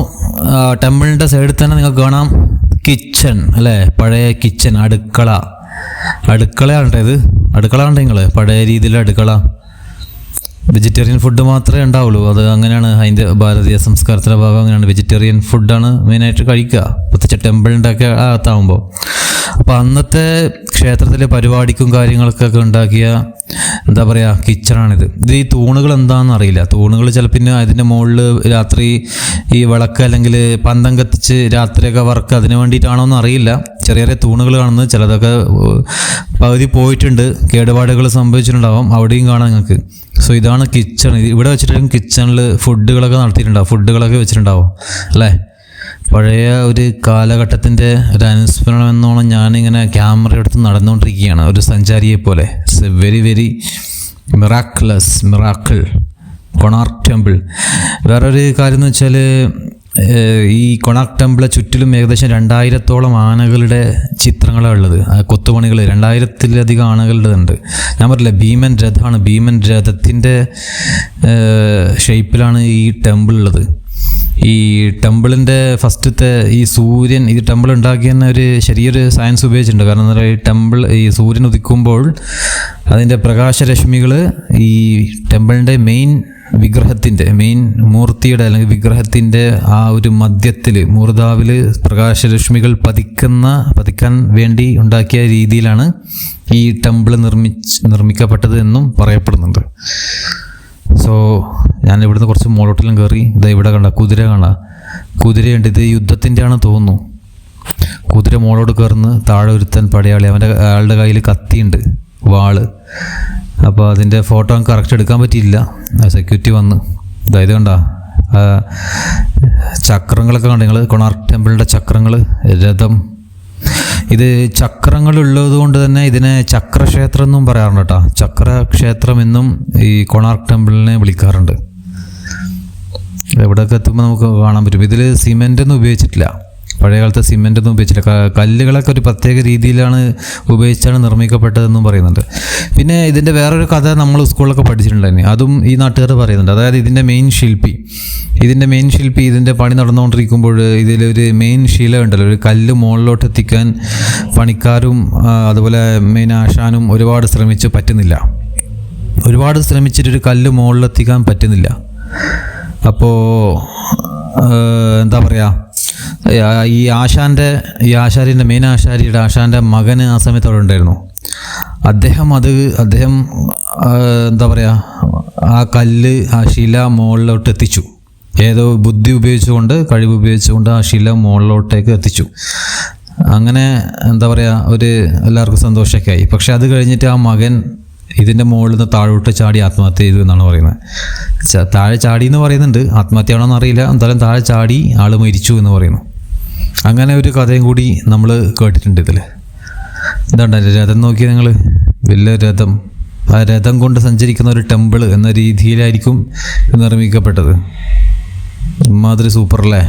ടെമ്പിളിൻ്റെ സൈഡിൽ തന്നെ നിങ്ങൾക്ക് കാണാം കിച്ചൺ അല്ലേ, പഴയ കിച്ചൺ, അടുക്കളയാണ് ഇത്. അടുക്കള കണ്ടേ നിങ്ങൾ, പഴയ രീതിയിലെ അടുക്കള. വെജിറ്റേറിയൻ ഫുഡ് മാത്രമേ ഉണ്ടാവുള്ളൂ. അത് അങ്ങനെയാണ്, അതിൻ്റെ ഭാരതീയ സംസ്കാരത്തിൻ്റെ ഭാഗം അങ്ങനെയാണ്. വെജിറ്റേറിയൻ ഫുഡാണ് മെയിനായിട്ട് കഴിക്കുക, പ്രത്യേകിച്ച് ടെമ്പിളിൻ്റെ ഒക്കെ അകത്താവുമ്പോൾ. അപ്പോൾ അന്നത്തെ ക്ഷേത്രത്തിലെ പരിപാടിക്കും കാര്യങ്ങൾക്കൊക്കെ ഉണ്ടാക്കിയ എന്താ പറയുക കിച്ചണാണിത്. ഈ തൂണുകൾ എന്താണെന്ന് അറിയില്ല. തൂണുകൾ ചിലപ്പോൾ പിന്നെ അതിൻ്റെ മുകളിൽ രാത്രി ഈ വിളക്ക് അല്ലെങ്കിൽ പന്തം കത്തിച്ച് രാത്രിയൊക്കെ വർക്ക് അതിന് വേണ്ടിയിട്ടാണോന്ന് അറിയില്ല. ചെറിയ ചെറിയ തൂണുകൾ കാണുന്നത്, ചിലതൊക്കെ പകുതി പോയിട്ടുണ്ട്, കേടുപാടുകൾ സംഭവിച്ചിട്ടുണ്ടാവും. അവിടെയും കാണാം നിങ്ങൾക്ക്. സോ ഇതാണ് കിച്ചൺ. ഇവിടെ വെച്ചിട്ടും കിച്ചണിൽ ഫുഡുകളൊക്കെ നടത്തിയിട്ടുണ്ടാവും, ഫുഡുകളൊക്കെ വെച്ചിട്ടുണ്ടാവും അല്ലേ. പഴയ ഒരു കാലഘട്ടത്തിൻ്റെ ഒരു അനുസ്മരണം എന്നോണം ഞാനിങ്ങനെ ക്യാമറ എടുത്ത് നടന്നുകൊണ്ടിരിക്കുകയാണ്, ഒരു സഞ്ചാരിയെ പോലെ. It's a very very miracle Konark temple. വേറൊരു കാര്യം എന്ന് വെച്ചാൽ ഈ കൊണാർക്ക് ടെമ്പിളെ ചുറ്റിലും ഏകദേശം 2000-ഓളം ആനകളുടെ ചിത്രങ്ങളാണ് ഉള്ളത്. കൊത്തുപണികൾ 2000-ത്തിലധികം ആനകളുടെ ഉണ്ട്. ഞാൻ പറഞ്ഞില്ല, ഭീമൻ രഥമാണ്. ഭീമൻ രഥത്തിൻ്റെ ഷേപ്പിലാണ് ഈ ടെമ്പിൾ ഉള്ളത്. ഈ ടെമ്പിളിൻ്റെ ഫസ്റ്റത്തെ ഈ സൂര്യൻ, ഈ ടെമ്പിൾ ഉണ്ടാക്കി തന്നെ ഒരു ചെറിയൊരു സയൻസ് ഉപയോഗിച്ചിട്ടുണ്ട്. കാരണം എന്താ പറയുക, ഈ സൂര്യൻ ഉദിക്കുമ്പോൾ അതിൻ്റെ പ്രകാശരശ്മികൾ ഈ ടെമ്പിളിൻ്റെ മെയിൻ മൂർത്തിയുടെ അല്ലെങ്കിൽ വിഗ്രഹത്തിൻ്റെ ആ ഒരു മധ്യത്തിൽ മൂർധാവിൽ പ്രകാശരശ്മികൾ പതിക്കാൻ വേണ്ടി ഉണ്ടാക്കിയ രീതിയിലാണ് ഈ ടെമ്പിൾ നിർമ്മിക്കപ്പെട്ടത് എന്നും പറയപ്പെടുന്നുണ്ട്. സോ ഞാൻ ഇവിടുന്ന് കുറച്ച് മുകളോട്ടെല്ലാം കയറി. ഇതാ ഇവിടെ കുതിര കാണാം. കുതിരയുണ്ട്. ഇത് യുദ്ധത്തിൻ്റെ ആണ് തോന്നുന്നു. കുതിര മുകളോട് കയറുന്നു. താഴെ ഒരുത്തൻ പടയാളി, അയാളുടെ കയ്യിൽ കത്തിയുണ്ട്, വാള്. അപ്പോൾ അതിൻ്റെ ഫോട്ടോ കറക്റ്റ് എടുക്കാൻ പറ്റിയില്ല, സെക്യൂരിറ്റി വന്ന്. ഇതായത് കണ്ട ചക്രങ്ങളൊക്കെ കണ്ട നിങ്ങൾ, കൊണാർക്ക് ടെമ്പിളിൻ്റെ ചക്രങ്ങൾ, രഥം. ഇത് ചക്രങ്ങളുള്ളത് കൊണ്ട് തന്നെ ഇതിനെ ചക്രക്ഷേത്രം എന്നും പറയാറുണ്ട് കേട്ടോ. ചക്രക്ഷേത്രം എന്നും ഈ കൊണാർക്ക് ടെമ്പിളിനെ വിളിക്കാറുണ്ട്. എവിടെയൊക്കെ എത്തുമ്പോൾ നമുക്ക് കാണാൻ പറ്റും. ഇതിൽ സിമെൻ്റൊന്നും ഉപയോഗിച്ചിട്ടില്ല, പഴയ കാലത്തെ സിമെൻ്റൊന്നും ഉപയോഗിച്ചിട്ടില്ല. കല്ലുകളൊക്കെ ഒരു പ്രത്യേക രീതിയിലാണ് ഉപയോഗിച്ചാണ് നിർമ്മിക്കപ്പെട്ടതെന്നും പറയുന്നുണ്ട്. പിന്നെ ഇതിൻ്റെ വേറൊരു കഥ നമ്മൾ സ്കൂളിലൊക്കെ പഠിച്ചിട്ടുണ്ടായിരുന്നു, അതും ഈ നാട്ടുകാർ പറയുന്നുണ്ട്. അതായത് ഇതിൻ്റെ മെയിൻ ശില്പി ഇതിൻ്റെ പണി നടന്നുകൊണ്ടിരിക്കുമ്പോൾ ഇതിലൊരു മെയിൻ ശില ഉണ്ടല്ലോ, ഒരു കല്ല് മുകളിലോട്ട് എത്തിക്കാൻ പണിക്കാരും അതുപോലെ മെയിൻ ആശാനും ഒരുപാട് ശ്രമിച്ചിട്ടൊരു കല്ല് മുകളിലെത്തിക്കാൻ പറ്റുന്നില്ല. അപ്പോൾ എന്താ പറയുക, ഈ ആശാരിയുടെ മെയിൻ ആശാൻ്റെ മകന് ആ സമയത്ത് അവിടെ ഉണ്ടായിരുന്നു. അദ്ദേഹം എന്താ പറയുക, ആ കല്ല് ആ ശില മുകളിലോട്ട് എത്തിച്ചു. ഏതോ ബുദ്ധി ഉപയോഗിച്ചുകൊണ്ട്, കഴിവ് ഉപയോഗിച്ചുകൊണ്ട് ആ ശില മുകളിലോട്ടേക്ക് എത്തിച്ചു. അങ്ങനെ എന്താ പറയുക, എല്ലാവർക്കും സന്തോഷമൊക്കെ ആയി. പക്ഷെ അത് കഴിഞ്ഞിട്ട് ആ മകൻ ഇതിൻ്റെ മുകളിൽ നിന്ന് താഴോട്ട് ചാടി ആത്മഹത്യ ചെയ്തു എന്നാണ് പറയുന്നത്. താഴെ ചാടി എന്ന് പറയുന്നുണ്ട്, ആത്മഹത്യയാണോന്ന് അറിയില്ല. എന്തായാലും താഴെ ചാടി ആൾ മരിച്ചു എന്ന് പറയുന്നു. അങ്ങനെ ഒരു കഥയും കൂടി നമ്മൾ കേട്ടിട്ടുണ്ട് ഇതിൽ. ഇതാണ്ട രഥം നോക്കി നിങ്ങൾ, വലിയ രഥം. ആ രഥം കൊണ്ട് സഞ്ചരിക്കുന്ന ഒരു ടെമ്പിൾ എന്ന രീതിയിലായിരിക്കും നിർമ്മിക്കപ്പെട്ടത്. ഇമാതിരി സൂപ്പർ അല്ലേ.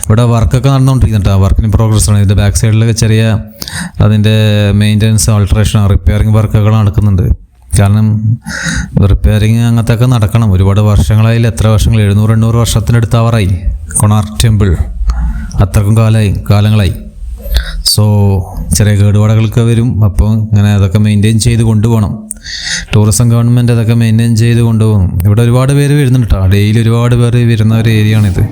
ഇവിടെ വർക്കൊക്കെ നടന്നുകൊണ്ടിരിക്കുന്നുണ്ട്. ആ വർക്കിന് പ്രോഗ്രസ്സാണ്. ഇതിൻ്റെ ബാക്ക് സൈഡിലൊക്കെ ചെറിയ അതിൻ്റെ മെയിൻ്റനൻസ്, ആൾട്രേഷൻ, റിപ്പയറിങ് വർക്കുകൾ നടക്കുന്നുണ്ട്. കാരണം റിപ്പയറിങ് അങ്ങനത്തെയൊക്കെ നടക്കണം. ഒരുപാട് വർഷങ്ങളായില്ല, എത്ര വർഷങ്ങൾ, 700-800 വർഷത്തിനടുത്താവാറായി കൊണാർക്ക് ടെമ്പിൾ. അത്രക്കും കാലങ്ങളായി. സോ ചെറിയ കേടുപാടുകളൊക്കെ വരും. അപ്പോൾ ഇങ്ങനെ അതൊക്കെ മെയിൻറ്റെയിൻ ചെയ്ത് കൊണ്ടുപോകണം. ടൂറിസം ഗവൺമെൻറ് അതൊക്കെ മെയിൻറ്റെയിൻ ചെയ്ത് കൊണ്ടുപോകും. ഇവിടെ ഒരുപാട് പേര് വരുന്നുണ്ട് കേട്ടോ. ഡെയിലി ഒരുപാട് പേര് വരുന്ന ഒരു ഏരിയ ആണിത്.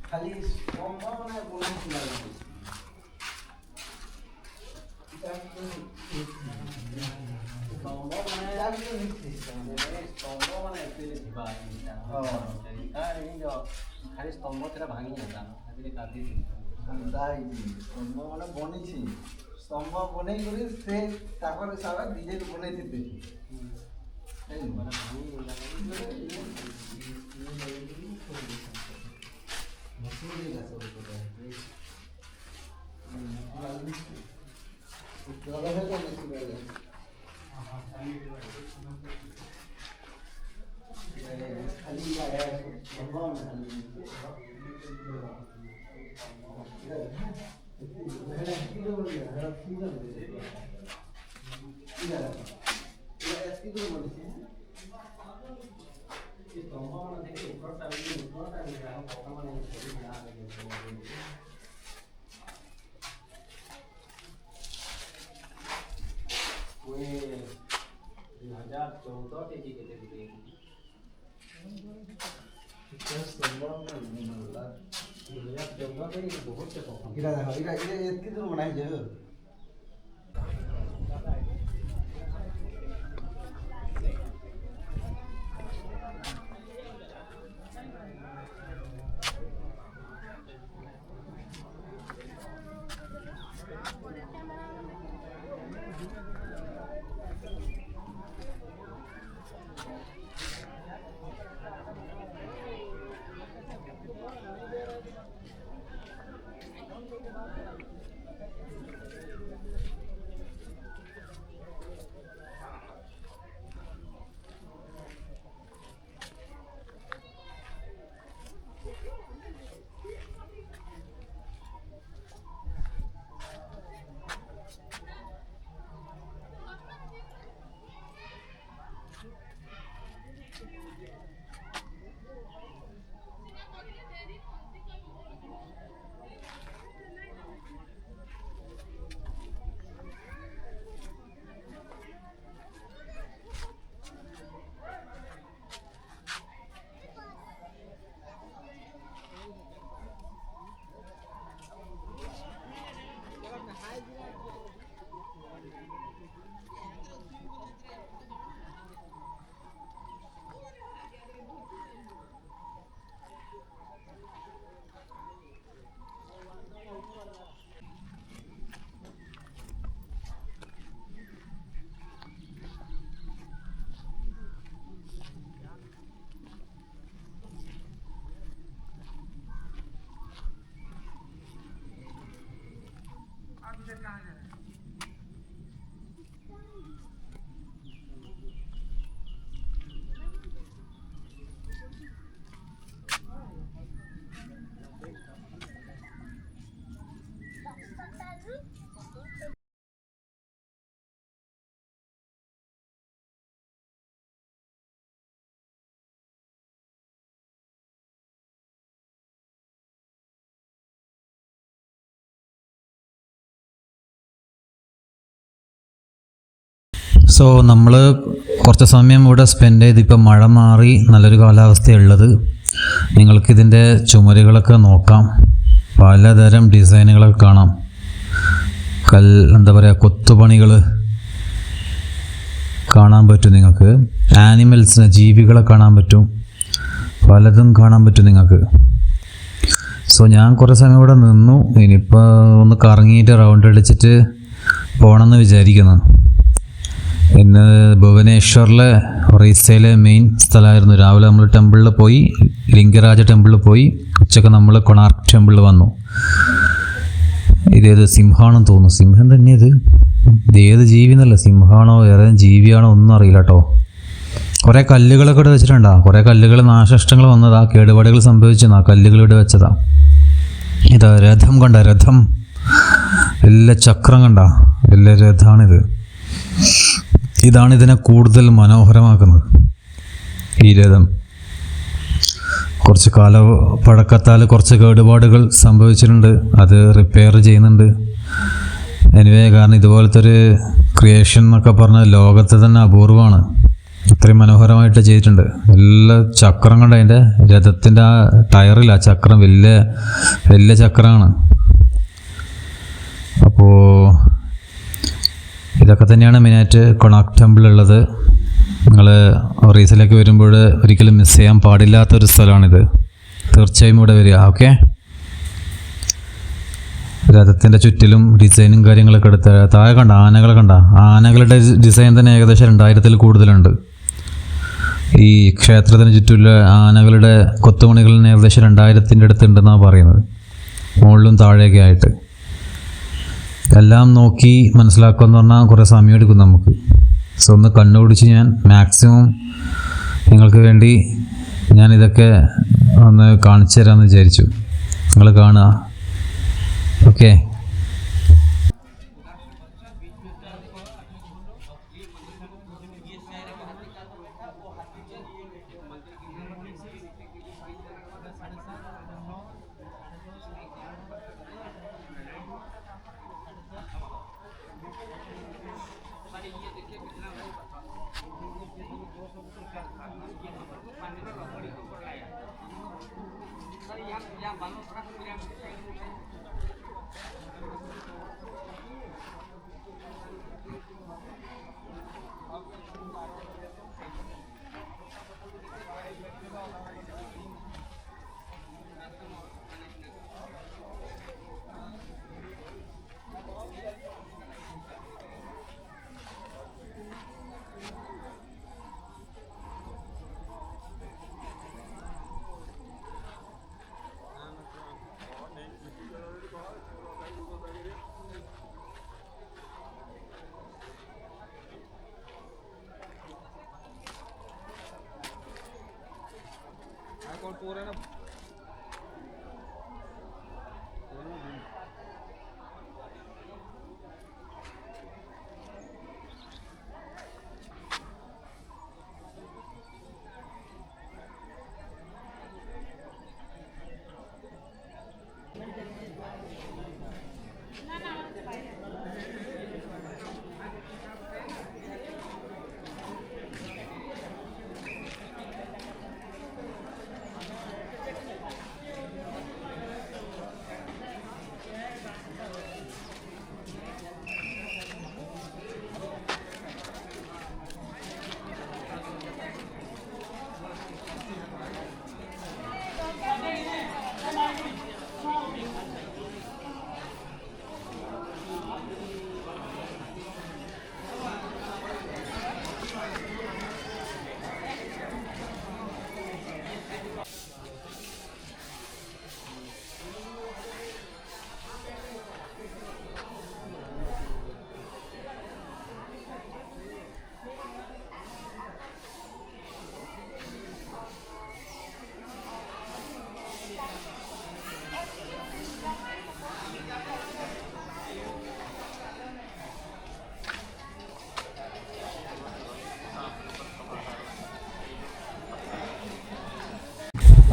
খালি সম্ভাবনা বলেছিল ଖାଲି ସ୍ତମ୍ଭ ଥିଲା ଭାଙ୍ଗି ଯାଇଥିଲା ସେଥିରେ କାଟି ସ୍ତମ୍ଭ ମାନେ ବନେଇଛି ସ୍ତମ୍ଭ ବନେଇ କରି ସେ ତାଙ୍କର ସାରା ଡିଜାଇନ ବନେଇଥିଲେ ଏତିକି ଦୂର ବନାଇଛ സോ നമ്മൾ കുറച്ച് സമയം ഇവിടെ സ്പെൻഡ് ചെയ്ത് ഇപ്പം മഴ മാറി നല്ലൊരു കാലാവസ്ഥയുള്ളത്. നിങ്ങൾക്കിതിൻ്റെ ചുമരുകളൊക്കെ നോക്കാം, പലതരം ഡിസൈനുകളൊക്കെ കാണാം. എന്താ പറയുക, കൊത്തുപണികൾ കാണാൻ പറ്റും നിങ്ങൾക്ക്. ആനിമൽസിനെ, ജീവികളെ കാണാൻ പറ്റും, പലതും കാണാൻ പറ്റും നിങ്ങൾക്ക്. സോ ഞാൻ കുറേ സമയം ഇവിടെ നിന്നു. ഇനിയിപ്പോൾ ഒന്ന് കറങ്ങിയിട്ട് റൗണ്ട് അടിച്ചിട്ട് പോകണമെന്ന് വിചാരിക്കുന്നു. ഇന്ന് ഭുവനേശ്വറിലെ ഒറീസയിലെ മെയിൻ സ്ഥലമായിരുന്നു. രാവിലെ നമ്മൾ ടെമ്പിളിൽ പോയി, ലിംഗരാജ ടെമ്പിളിൽ പോയി. ഉച്ചക്ക് നമ്മൾ കൊണാർക്ക് ടെമ്പിളിൽ വന്നു. ഇതേത് സിംഹമാണെന്ന് തോന്നുന്നു. സിംഹം തന്നെ ഇത് ഏത് ജീവി എന്നല്ല, സിംഹമാണോ വേറെ ജീവിയാണോ ഒന്നും അറിയില്ല കേട്ടോ. കുറേ കല്ലുകളൊക്കെ ഇവിടെ വെച്ചിട്ടുണ്ടാ. കുറേ കല്ലുകൾ നാശനഷ്ടങ്ങൾ വന്നതാ, കേടുപാടുകൾ സംഭവിച്ചതാ, കല്ലുകൾ ഇവിടെ വെച്ചതാ. ഇതാ രഥം കണ്ട, രഥം എല്ലാ ചക്രം കണ്ട, എല്ലാ രഥമാണിത്. ഇതാണ് ഇതിനെ കൂടുതൽ മനോഹരമാക്കുന്നത്, ഈ രഥം. കുറച്ച് കാല പഴക്കത്താൽ കുറച്ച് കേടുപാടുകൾ സംഭവിച്ചിട്ടുണ്ട്, അത് റിപ്പയർ ചെയ്യുന്നുണ്ട്. എനിവേ, കാരണം ഇതുപോലത്തെ ഒരു ക്രിയേഷൻ എന്നൊക്കെ പറഞ്ഞാൽ ലോകത്ത് തന്നെ അപൂർവമാണ്. അത്രയും മനോഹരമായിട്ട് ചെയ്തിട്ടുണ്ട്. എല്ലാ ചക്രം കണ്ട, അതിൻ്റെ രഥത്തിൻ്റെ ആ ടയറില്ല, ചക്രം വലിയ വലിയ ചക്രമാണ്. അപ്പോൾ ഇതൊക്കെ തന്നെയാണ് മെയിനായിട്ട് കൊണാർക്ക് ടെമ്പിളുള്ളത്. നിങ്ങൾ ഒറീസയിലേക്ക് വരുമ്പോൾ ഒരിക്കലും മിസ് ചെയ്യാൻ പാടില്ലാത്തൊരു സ്ഥലമാണിത്. തീർച്ചയായും ഇവിടെ വരിക. ഓക്കെ, രഥത്തിൻ്റെ ചുറ്റിലും ഡിസൈനും കാര്യങ്ങളൊക്കെ എടുത്ത് താഴെ കണ്ട ആനകളെ കണ്ട. ആനകളുടെ ഡിസൈൻ തന്നെ ഏകദേശം 2000-ൽ കൂടുതലുണ്ട്. ഈ ക്ഷേത്രത്തിന് ചുറ്റുമുള്ള ആനകളുടെ കൊത്തുപണികളിന് ഏകദേശം 2000-ൻ്റെ അടുത്തുണ്ടെന്നാണ് പറയുന്നത്, മുകളിലും താഴെയൊക്കെ ആയിട്ട്. എല്ലാം നോക്കി മനസ്സിലാക്കുമെന്ന് പറഞ്ഞാൽ കുറേ സമയം എടുക്കും നമുക്ക്. സോ ഒന്ന് കണ്ണുപിടിച്ച് ഞാൻ മാക്സിമം നിങ്ങൾക്ക് വേണ്ടി ഞാനിതൊക്കെ ഒന്ന് കാണിച്ചു തരാമെന്ന് വിചാരിച്ചു. നിങ്ങൾ കാണുക. ഓക്കെ,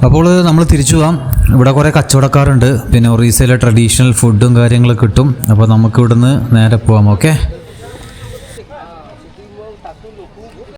അപ്പോൾ നമ്മൾ തിരിച്ചു പോകാം. ഇവിടെ കുറേ കച്ചവടക്കാരുണ്ട്, പിന്നെ ഒറീസയിലെ ട്രഡീഷണൽ ഫുഡും കാര്യങ്ങളൊക്കെ കിട്ടും. അപ്പോൾ നമുക്ക് ഇവിടുന്ന് നേരെ പോകാം. ഓക്കെ.